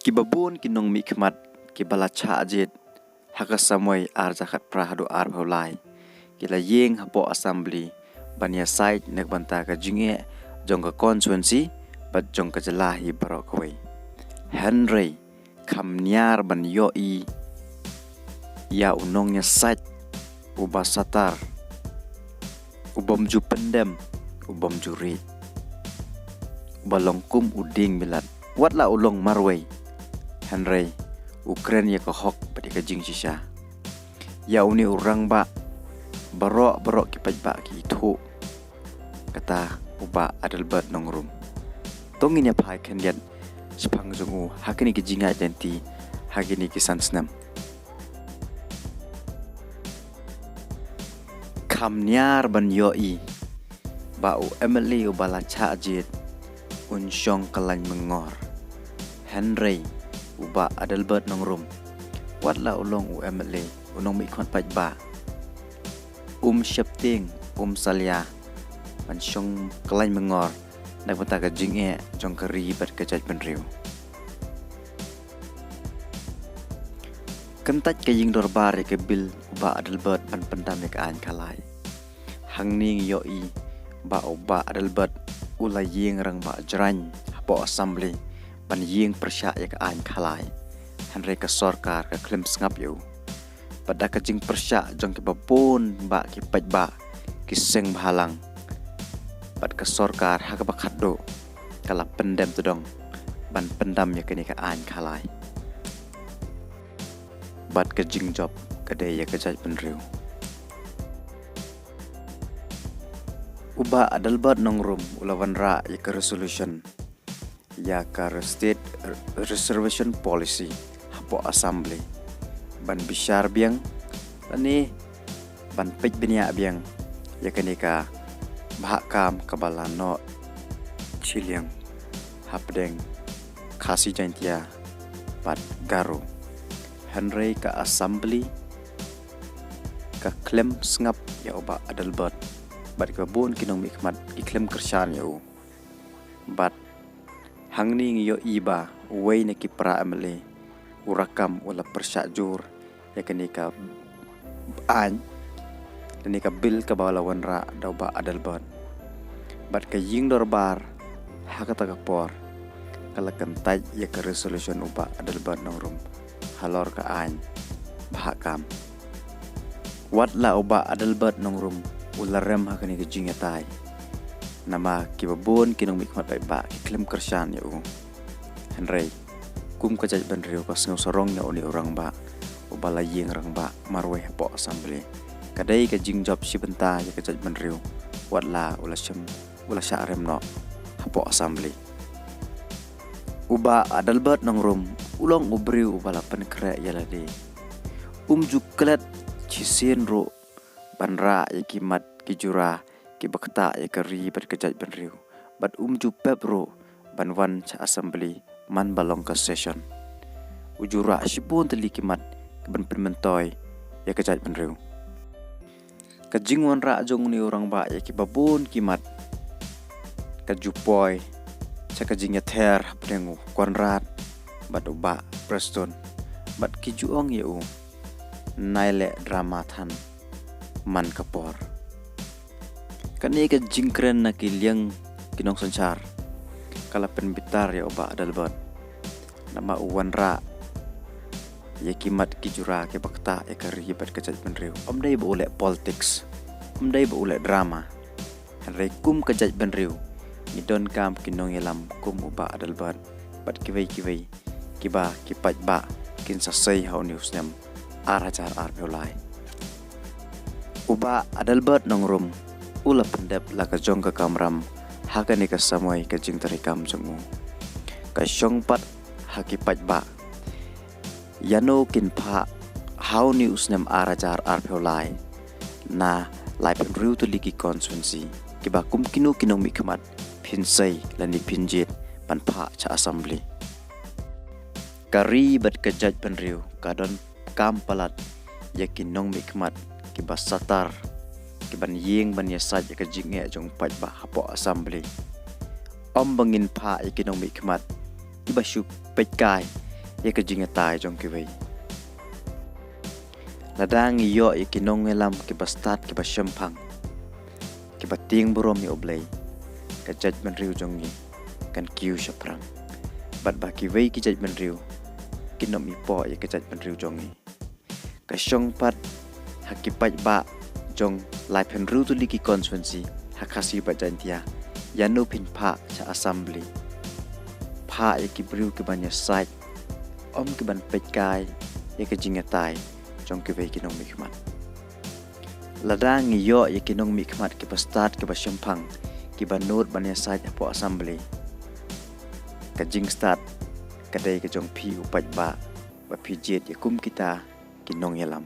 Kibabun kinong mikmat kibala cha ajit hakasamoy arjakat prahadu arbhaulai kila yeng hapo assembly banya site nagbanta ka jinge jong ka constituency bat jong ka jalahi barokoi Henry kamnyar ban yoi ya unongnya site ubasatar ubam ju pendem ubam juri balongkum uding milat watla ulong marway Henry Ukraine ya kahok pati ka jing sisa ya uni urang ba barok kipat ba ki itu kata uba adalbat nongrum tongin ya pai kendian sepang zungu hakini ki jinga identity hakini ki sansnam kamnyar ban yoi bau emily ubala cha ajit unsyong kalany mengor Henry uba adalbat nongrum watla ulong emily unong mikmat pajba syapting salya mansyong kalany mengor nagpunta ka jinge jong kari bat kajat penriu kentat kaying dorbar ke bil uba adalbat ban pendam ka an kalai hangning yoi ba uba adalbat ulai yeng rang ba jran hapo assembly ban yeng persya ya ka an kalai Henry ka sarkar ka klim sngap yu pada ka jing persya jong ke babon ba ki pajba ki seng bahalang bat ka sarkar ha ka bakaddo kala pendam tudong ban pendam ya kini ka an kalai bat ka jing job kade ya ka jaj penriu uba adalbat nongrum ulawan ra ya ka resolution ya ka state reservation policy hapo assembly ban bishar biang ani ban pej benia biang ya kani ka bahakam kabala no chiliang hapdeng khasi jantia pat garu Henry ka assembly ka klem sngap ya uba adalbat bat ka bon kinong mikmat iklem kershan ya bat hangning yo iba way na kipra amle urakam wala persyajur ya kani ka an dan ka bil ka balawan ra daw ba adalbat bat ka ying dorbar hakata ka por kala kentaj ya ka resolution uba adalbat nongrum halor ka an bahakam watla uba adalbat nongrum ularem hakani ka jingatai nama kibabon kinong mikmat ba klem kershan ya Henry kum kajaj benriu ka sngau sorong ya uni orang ba ubala yeng rang ba marwe hapo assembly kadai ka jing job si benta ya kajaj benriu watla ula syarem no hapo assembly uba adalbat nongrum ulong ubriu ubala penkre yala de juklet cisin ro banra ya kimat kijura ki bakta ya kari bat kajaj benriu bat jupep ro banwan cha assembly man balong ka session ujura sipun teli kimat ban penmentoy ya kajaj benriu kajingwan ra jong ni orang ba ya ki babon kimat kajupoy cha kajingya ther prengu konrad bat uba preston bat kijuong ya naile drama than man kapor kani ka jingkren na kiliang kinong sansar kala penbitar ya uba adalbat nama uwan ra ya kimat kijura ke bakta ya karibat kajaj benriu omdai ba ule politics omdai ba ule drama Henry kum kajaj benriu idon kam kinong yalam kum uba adalbat bat kiwai kiba kipat ba kin sasai hau news nem arajar arbelai uba adalbat nongrum ula pendep la ka jong ka kamram hakani ka samoy ka jing tarikam jongu ka syongpat hakipat ba yano kin pha how news nem arajar arpolai na lai pen riu to liki constituency kiba kum kinong mikmat phinsai lani pinjit pan pha cha assembly kari bat ka jaj pen riu kadon kam palat yakin nong mikmat kiba satar kiban yeng ban yasaj ka jinge jong paj ba hapo assembly om bangin pha ikinong mikmat iba shu pekai ya ke jinga tai jong ki wei ladang iyo ya ki nong ngelam ki bastat ki basyempang ki bating burom ni oblei ka judgment riu jong ni kan kiu shaprang bat ba ki wei ki judgment riu ki nom mi po ya ki judgment riu jong ni ka syong pat hakipat ba jong lai pen ru tu li ki constituency hakasi ba jantia yanu pin pha cha assembly pha ya ki briu ki banya site om ki ban pet kai ya ki jinga tai jong ki wei ki nong mi khmat ladang iyo ya ki nong mi khmat ki start ki ba syempang ki ba note banya site apo assembly ka jing start ka dei ki jong phi upat ba pi jet ya kum kita ki nong yalam